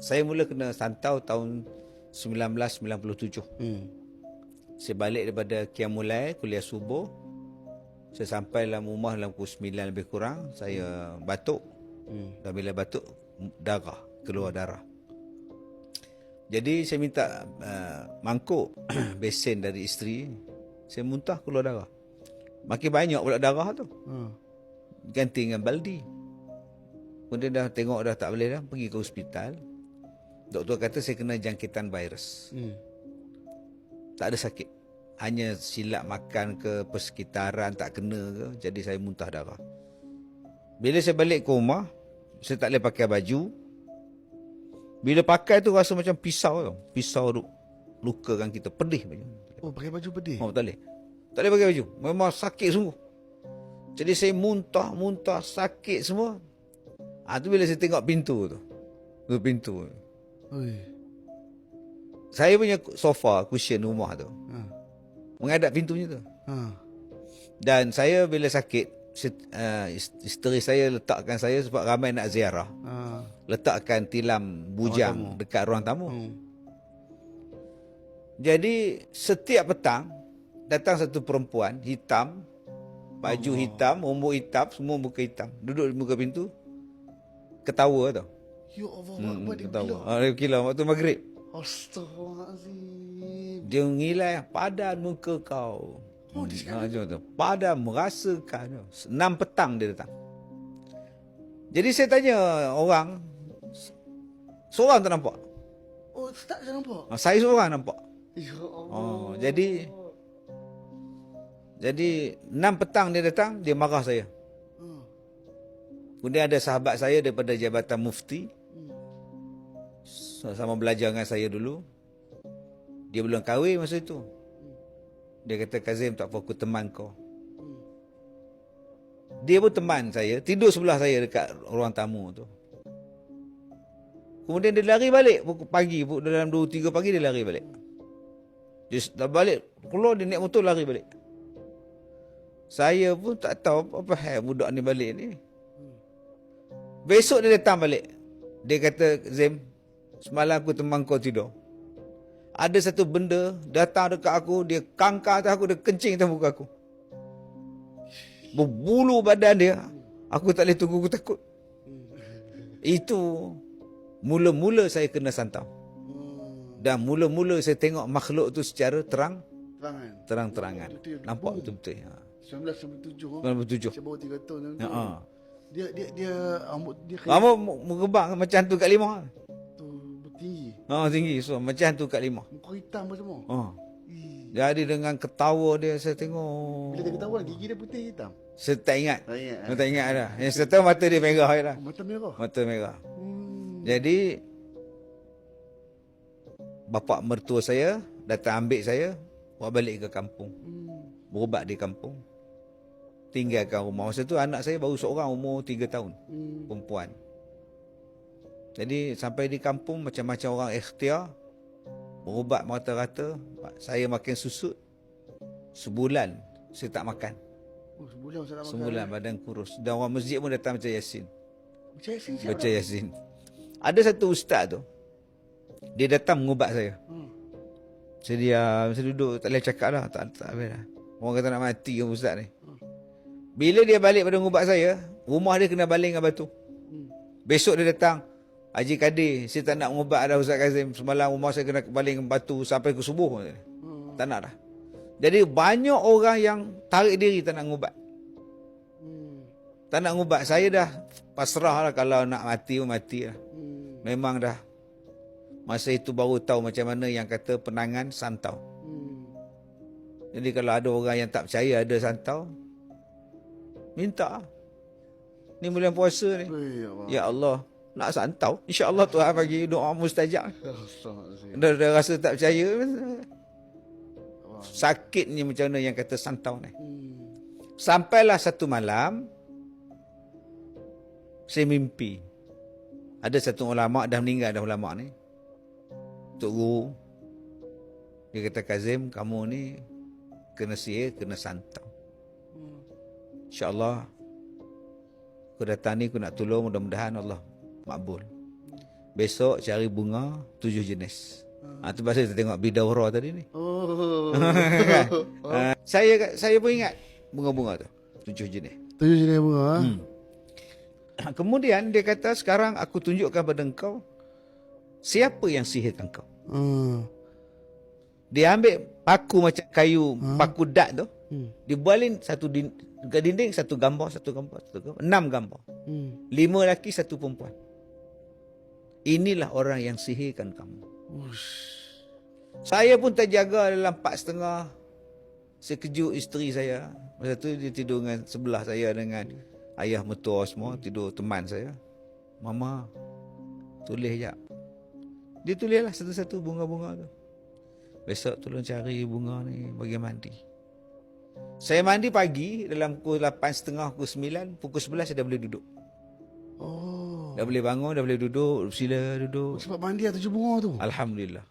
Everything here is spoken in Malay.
Saya mula kena santau tahun 1997. Saya balik daripada Qiyamul kuliah subuh. Saya sampai dalam rumah dalam pukul 9 lebih kurang. Saya batuk. Dan bila batuk, darah, keluar darah. Jadi saya minta mangkuk besen dari isteri. Saya muntah keluar darah. Makin banyak pula darah tu. Ganti dengan baldi. Kemudian dah tengok dah tak boleh dah, pergi ke hospital. Doktor kata saya kena jangkitan virus. Tak ada sakit. Hanya silap makan ke persekitaran tak kena ke. Jadi saya muntah darah. Bila saya balik ke rumah, saya tak boleh pakai baju. Bila pakai tu rasa macam pisau tau. Pisau tu lukakan kita. Pedih baju. Oh, pakai baju pedih? Oh, tak boleh. Tak boleh pakai baju. Memang sakit sungguh. Jadi saya muntah, sakit semua. Tu bila saya tengok pintu tu. Tu pintu. Oi. Saya punya sofa, cushion rumah tu. Menghadap pintunya tu. Dan saya bila sakit, isteri saya letakkan saya sebab ramai nak ziarah. Letakkan tilam bujang dekat ruang tamu. Jadi setiap petang datang satu perempuan hitam, baju hitam, rambut hitam, semua muka hitam, duduk di muka pintu, ketawa tau. Ya Allah, dia ketawa. gila. Dia gila waktu maghrib. Astaghfirullahaladzim. Dia ngilai padan muka kau. Macam tu. Padan merasakan. 6 petang dia datang. Jadi saya tanya orang, seorang tak nampak. Oh, tak saya nampak. Saya seorang nampak. Ya Allah. Jadi 6 petang dia datang, dia marah saya. Kemudian ada sahabat saya daripada Jabatan Mufti, sama belajar dengan saya dulu. Dia belum kahwin masa itu. Dia kata, Kazim, tak apa, aku teman kau. Dia pun teman saya, tidur sebelah saya dekat ruang tamu tu. Kemudian dia lari balik pagi, dalam 2-3 pagi dia lari balik. Dia dah balik, keluar dia naik motor lari balik. Saya pun tak tahu apa hal budak ni balik ni. Besok dia datang balik. Dia kata, Zim, semalam aku teman kau tidur. Ada satu benda datang dekat aku, dia kangkar atas aku, dia kencing atas muka aku. Berbulu badan dia. Aku tak boleh tunggu, aku takut. Itu mula-mula saya kena santau. Dan mula-mula saya tengok makhluk tu secara terang-terangan. Nampak betul-betul. 1997. 97. Saya baru 3 tahun tu. Dia rambut dia Rambut mengebang macam tu kat 5. tu bertinggi. Tinggi. So macam tu kat 5. Muka hitam apa semua. Jadi dengan ketawa dia, saya tengok. Bila dia ketawa, gigi dia putih hitam. Saya tak ingat. Tak Tak ingat dah. Yang saya tahu mata dia merah je lah. Mata merah. Mata merah. Jadi bapa mertua saya datang ambil saya, bawa balik ke kampung. Berubat di kampung. Tinggalkan rumah. Masa tu anak saya baru seorang, umur 3 tahun. Perempuan. Jadi sampai di kampung macam-macam orang ikhtiar. Berubat rata-rata. Saya makan susut. Sebulan saya tak makan. Sebulan saya tak makan. Sebulan badan kurus. Dan orang masjid pun datang baca Yasin. Baca Yasin. Ada satu ustaz tu. Dia datang mengubat saya. Saya diam, saya duduk, tak boleh cakap dah. Tak boleh dah. Orang kata nak mati kan ustaz ni. Bila dia balik pada mengubat saya, rumah dia kena baling dengan batu. Besok dia datang, Haji Kadir, saya tak nak mengubat dah Ustaz Kazim. Semalam rumah saya kena baling dengan batu sampai ke subuh. Tak nak dah. Jadi banyak orang yang tarik diri tak nak mengubat. Tak nak mengubat. Saya dah pasrah lah, kalau nak mati pun mati lah. Memang dah. Masa itu baru tahu macam mana yang kata penangan santau. Jadi kalau ada orang yang tak percaya ada santau, minta. Ni bulan puasa ni. Ya Allah, nak santau. InsyaAllah Tuhan bagi doa mustajab. Dah rasa tak percaya. Sakitnya macam mana yang kata santau ni. Sampailah satu malam, saya mimpi. Ada satu ulama' dah meninggal dah, ulama' ni. Tok Guru. Dia kata, Kazim, kamu ni kena sihir, kena santau. InsyaAllah aku datang ni, aku nak tolong, mudah-mudahan Allah makbul. Besok cari bunga 7 jenis. Tu pasal kita tengok bidawara tadi ni. Oh. Kan? Saya pun ingat bunga-bunga tu 7 jenis. 7 jenis bunga. Kemudian dia kata, sekarang aku tunjukkan pada engkau siapa yang sihirkan kau. Dia ambil paku macam kayu, paku dat tu. Dia bualin dekat dinding satu gambar, 6 gambar. 5 lelaki, 1 perempuan. Inilah orang yang sihirkan kamu. Saya pun terjaga dalam 4.30. Saya kejut isteri saya. Masa tu dia tidur dengan sebelah saya dengan ayah mertua semua, tidur teman saya. Mama, tulis jap. Dia tulislah satu-satu bunga-bunga tu. Besok tolong cari bunga ni bagi mandi. Saya mandi pagi dalam pukul 8.30, pukul 9, pukul 11 saya dah boleh duduk. Oh. Dah boleh bangun, dah boleh duduk, sila duduk. Sebab mandi ada 7 bunga tu. Alhamdulillah.